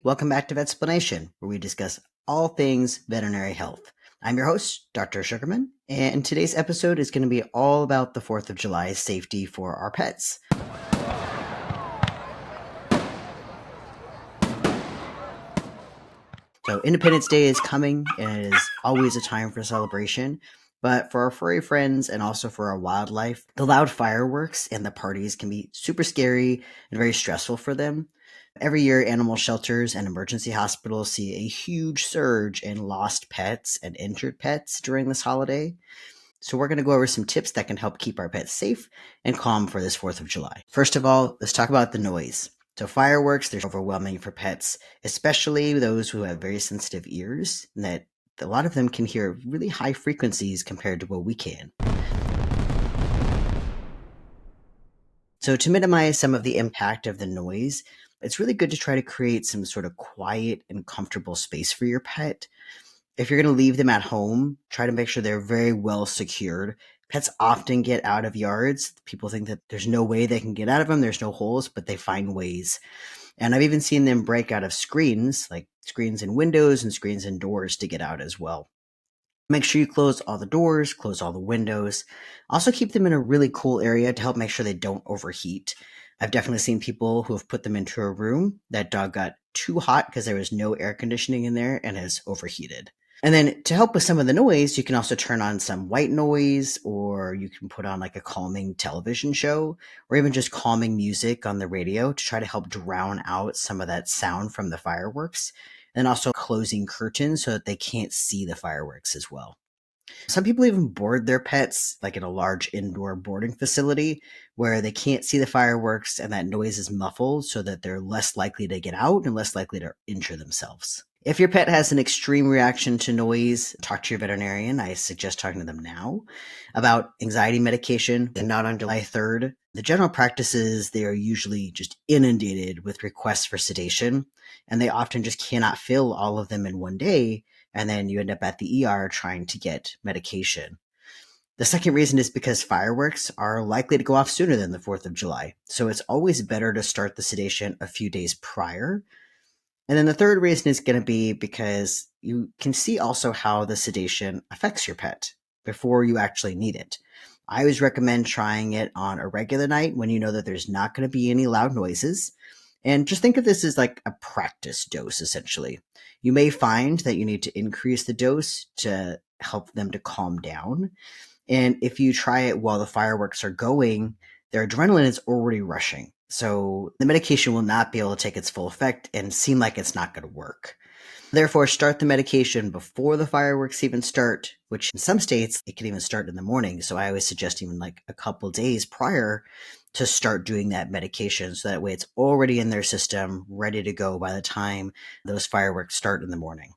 Welcome back to Vetsplanation, where we discuss all things veterinary health. I'm your host, Dr. Sugarman, and today's episode is going to be all about the 4th of July safety for our pets. So Independence Day is coming, and it is always a time for celebration. But for our furry friends and also for our wildlife, the loud fireworks and the parties can be super scary and very stressful for them. Every year, animal shelters and emergency hospitals see a huge surge in lost pets and injured pets during this holiday. So, we're going to go over some tips that can help keep our pets safe and calm for this 4th of July. First of all, let's talk about the noise. So, fireworks, they're overwhelming for pets, especially those who have very sensitive ears, and that a lot of them can hear really high frequencies compared to what we can. So, to minimize some of the impact of the noise, it's really good to try to create some sort of quiet and comfortable space for your pet. If you're going to leave them at home, try to make sure they're very well secured. Pets often get out of yards. People think that there's no way they can get out of them, there's no holes, but they find ways. And I've even seen them break out of screens, like screens in windows and screens in doors to get out as well. Make sure you close all the doors, close all the windows. Also keep them in a really cool area to help make sure they don't overheat. I've definitely seen people who have put them into a room. That dog got too hot because there was no air conditioning in there and has overheated. And then to help with some of the noise, you can also turn on some white noise, or you can put on like a calming television show, or even just calming music on the radio to try to help drown out some of that sound from the fireworks. And also closing curtains so that they can't see the fireworks as well. Some people even board their pets like in a large indoor boarding facility where they can't see the fireworks and that noise is muffled so that they're less likely to get out and less likely to injure themselves. If your pet has an extreme reaction to noise, talk to your veterinarian. I suggest talking to them now about anxiety medication and not on July 3rd. The general practice is they are usually just inundated with requests for sedation, and they often just cannot fill all of them in one day, and then you end up at the ER trying to get medication. The second reason is because fireworks are likely to go off sooner than the 4th of July, so it's always better to start the sedation a few days prior. And then the third reason is going to be because you can see also how the sedation affects your pet before you actually need it. I always recommend trying it on a regular night when you know that there's not going to be any loud noises. And just think of this as like a practice dose, essentially. You may find that you need to increase the dose to help them to calm down. And if you try it while the fireworks are going, their adrenaline is already rushing. So the medication will not be able to take its full effect and seem like it's not going to work. Therefore, start the medication before the fireworks even start, which in some states, it can even start in the morning. So I always suggest even like a couple days prior to start doing that medication. So that way it's already in their system, ready to go by the time those fireworks start in the morning.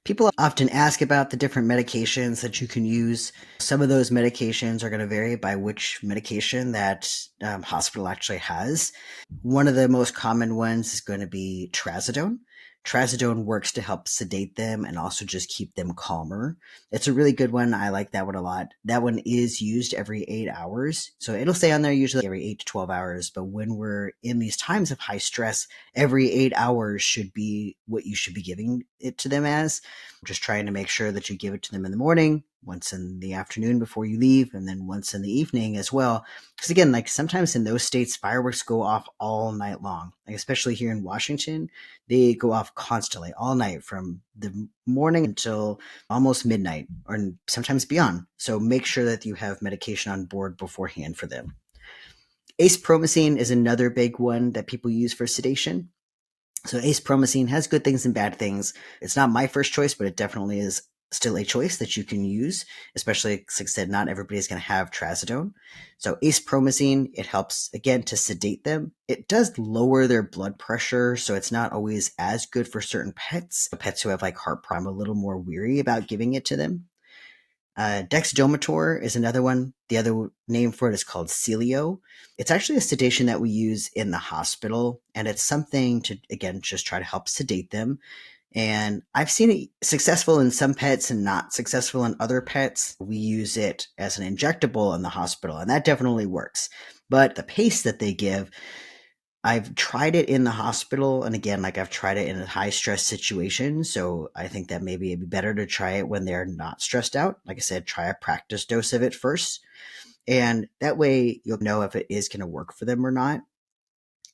People often ask about the different medications that you can use. Some of those medications are going to vary by which medication that hospital actually has. One of the most common ones is going to be trazodone. Trazodone works to help sedate them and also just keep them calmer. It's a really good one. I like that one a lot. That one is used every 8 hours. So it'll stay on there usually every 8 to 12 hours. But when we're in these times of high stress, every 8 hours should be what you should be giving it to them as. Just trying to make sure that you give it to them in the morning, once in the afternoon before you leave, and then once in the evening as well. Because again, like sometimes in those states, fireworks go off all night long. Like especially here in Washington, they go off constantly all night from the morning until almost midnight or sometimes beyond. So make sure that you have medication on board beforehand for them. Acepromycin is another big one that people use for sedation. So acepromycin has good things and bad things. It's not my first choice, but it definitely is still a choice that you can use, especially, like I said, not everybody's going to have trazodone. So acepromycin, it helps, again, to sedate them. It does lower their blood pressure, so it's not always as good for certain pets. Pets who have like heart problem, a little more weary about giving it to them. Dexdomitor is another one. The other name for it is called Celio. It's actually a sedation that we use in the hospital, and it's something to, again, just try to help sedate them. And I've seen it successful in some pets and not successful in other pets. We use it as an injectable in the hospital, and that definitely works. But the pace that they give I've tried it in the hospital, and again, like I've tried it in a high stress situation. So I think that maybe it'd be better to try it when they're not stressed out. Like I said, try a practice dose of it first. And that way you'll know if it is going to work for them or not.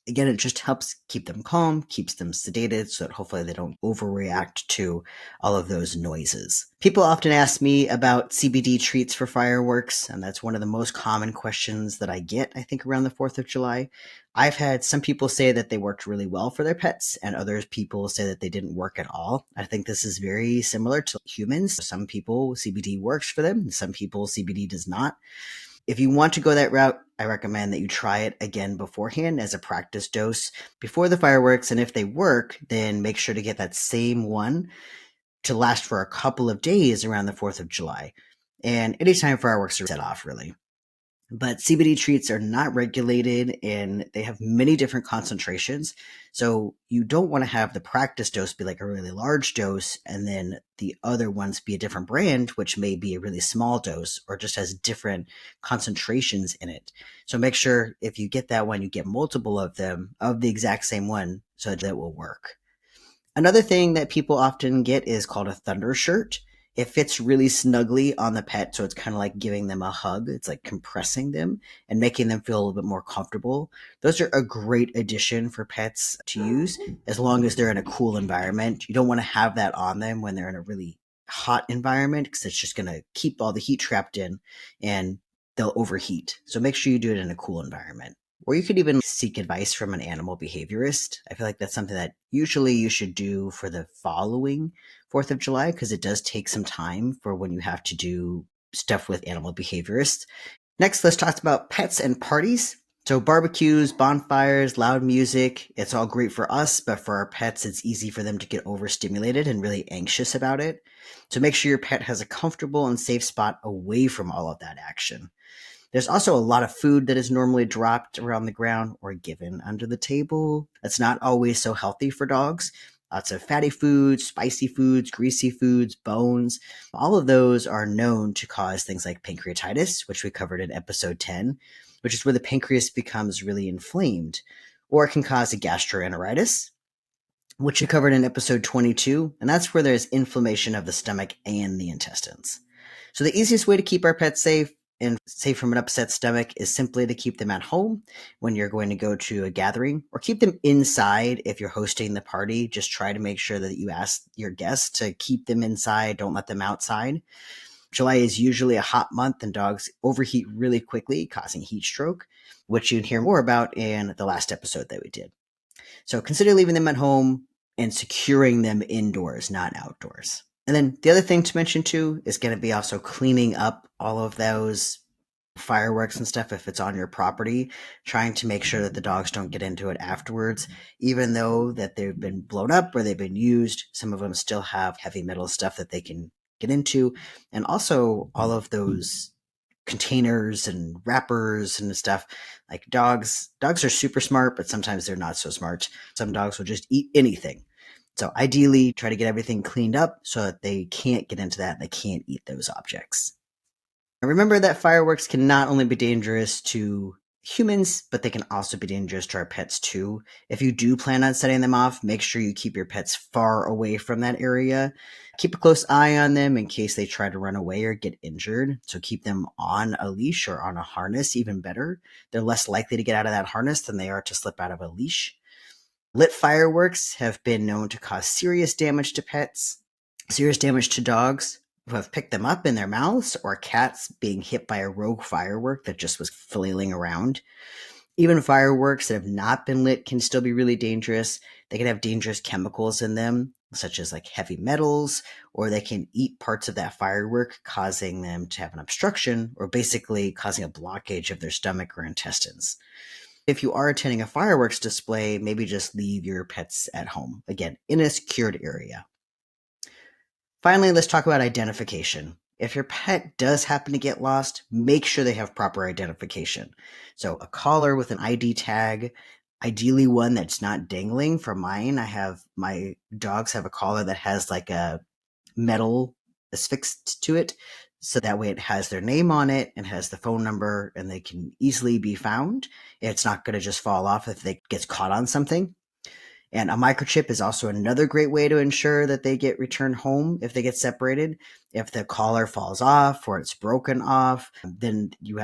Again, it just helps keep them calm, keeps them sedated so that hopefully they don't overreact to all of those noises. People often ask me about CBD treats for fireworks, and that's one of the most common questions that I get, I think, around the 4th of July. I've had some people say that they worked really well for their pets, and others people say that they didn't work at all. I think this is very similar to humans. Some people, CBD works for them, and some people, CBD does not. If you want to go that route, I recommend that you try it again beforehand as a practice dose before the fireworks. And if they work, then make sure to get that same one to last for a couple of days around the 4th of July. And anytime fireworks are set off, really. But CBD treats are not regulated and they have many different concentrations. So you don't want to have the practice dose be like a really large dose and then the other ones be a different brand, which may be a really small dose or just has different concentrations in it. So make sure if you get that one, you get multiple of them of the exact same one so that it will work. Another thing that people often get is called a thunder shirt. It fits really snugly on the pet, so it's kind of like giving them a hug. It's like compressing them and making them feel a little bit more comfortable. Those are a great addition for pets to use as long as they're in a cool environment. You don't want to have that on them when they're in a really hot environment because it's just going to keep all the heat trapped in and they'll overheat. So make sure you do it in a cool environment. Or you could even seek advice from an animal behaviorist. I feel like that's something that usually you should do for the following 4th of July because it does take some time for when you have to do stuff with animal behaviorists. Next, let's talk about pets and parties. So barbecues, bonfires, loud music, it's all great for us, but for our pets, it's easy for them to get overstimulated and really anxious about it. So make sure your pet has a comfortable and safe spot away from all of that action. There's also a lot of food that is normally dropped around the ground or given under the table. That's not always so healthy for dogs. Lots of fatty foods, spicy foods, greasy foods, bones. All of those are known to cause things like pancreatitis, which we covered in episode 10, which is where the pancreas becomes really inflamed. Or it can cause a gastroenteritis, which we covered in episode 22, and that's where there's inflammation of the stomach and the intestines. So the easiest way to keep our pets safe and safe from an upset stomach is simply to keep them at home when you're going to go to a gathering, or keep them inside if you're hosting the party. Just try to make sure that you ask your guests to keep them inside, don't let them outside. July is usually a hot month and dogs overheat really quickly, causing heat stroke, which you'd hear more about in the last episode that we did. So consider leaving them at home and securing them indoors, not outdoors. And then the other thing to mention too is going to be also cleaning up all of those fireworks and stuff if it's on your property, trying to make sure that the dogs don't get into it afterwards. Even though that they've been blown up or they've been used, some of them still have heavy metal stuff that they can get into. And also all of those containers and wrappers and stuff. Like dogs are super smart, but sometimes they're not so smart. Some dogs will just eat anything. So ideally try to get everything cleaned up so that they can't get into that and they can't eat those objects. And remember that fireworks can not only be dangerous to humans, but they can also be dangerous to our pets too. If you do plan on setting them off, make sure you keep your pets far away from that area. Keep a close eye on them in case they try to run away or get injured. So keep them on a leash or on a harness, even better. They're less likely to get out of that harness than they are to slip out of a leash. Lit fireworks have been known to cause serious damage to pets, serious damage to dogs who have picked them up in their mouths, or cats being hit by a rogue firework that just was flailing around. Even fireworks that have not been lit can still be really dangerous. They can have dangerous chemicals in them, such as like heavy metals, or they can eat parts of that firework, causing them to have an obstruction or basically causing a blockage of their stomach or intestines. If you are attending a fireworks display, maybe just leave your pets at home, again, in a secured area. Finally, let's talk about identification. If your pet does happen to get lost, make sure they have proper identification. So a collar with an ID tag, ideally one that's not dangling. For mine, my dogs have a collar that has like a metal affixed to it. So that way it has their name on it and has the phone number and they can easily be found. It's not going to just fall off if they gets caught on something. And a microchip is also another great way to ensure that they get returned home if they get separated. If the collar falls off or it's broken off, then you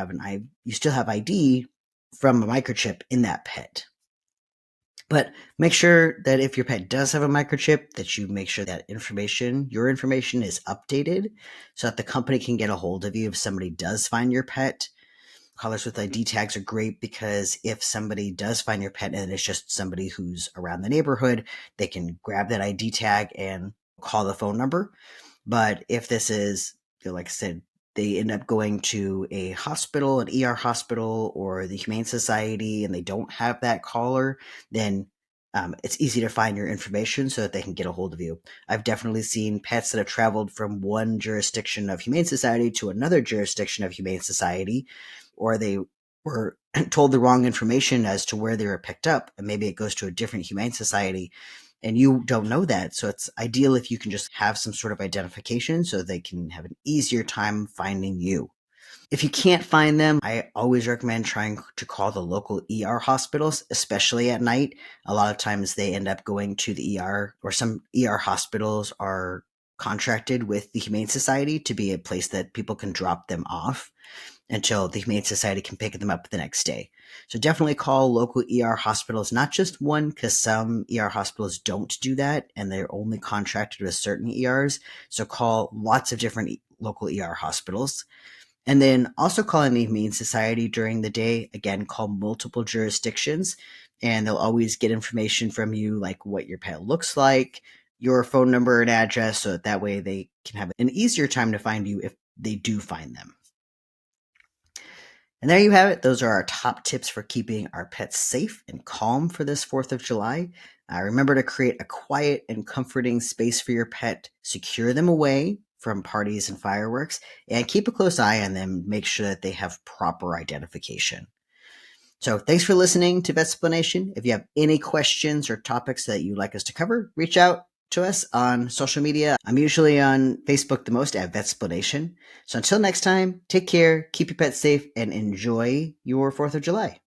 still have ID from a microchip in that pet. But make sure that if your pet does have a microchip, that you make sure that your information is updated so that the company can get a hold of you if somebody does find your pet. Collars with ID tags are great because if somebody does find your pet and it's just somebody who's around the neighborhood, they can grab that ID tag and call the phone number. But if this is, like I said, they end up going to a hospital, an ER hospital, or the Humane Society, and they don't have that collar, then it's easy to find your information so that they can get a hold of you. I've definitely seen pets that have traveled from one jurisdiction of Humane Society to another jurisdiction of Humane Society, or they were told the wrong information as to where they were picked up, and maybe it goes to a different Humane Society and you don't know that. So it's ideal if you can just have some sort of identification so they can have an easier time finding you. If you can't find them, I always recommend trying to call the local ER hospitals, especially at night. A lot of times they end up going to the ER, or some ER hospitals are contracted with the Humane Society to be a place that people can drop them off until the Humane Society can pick them up the next day. So definitely call local ER hospitals, not just one, because some ER hospitals don't do that and they're only contracted with certain ERs. So call lots of different local ER hospitals. And then also call the Humane Society during the day. Again, call multiple jurisdictions and they'll always get information from you, like what your pet looks like, your phone number and address, so that way they can have an easier time to find you if they do find them. And there you have it. Those are our top tips for keeping our pets safe and calm for this 4th of July. Remember to create a quiet and comforting space for your pet, secure them away from parties and fireworks, and keep a close eye on them. Make sure that they have proper identification. So thanks for listening to Vetsplanation. If you have any questions or topics that you'd like us to cover, reach out to us on social media. I'm usually on Facebook the most at Vetsplanation. So until next time, take care, keep your pets safe, and enjoy your 4th of July.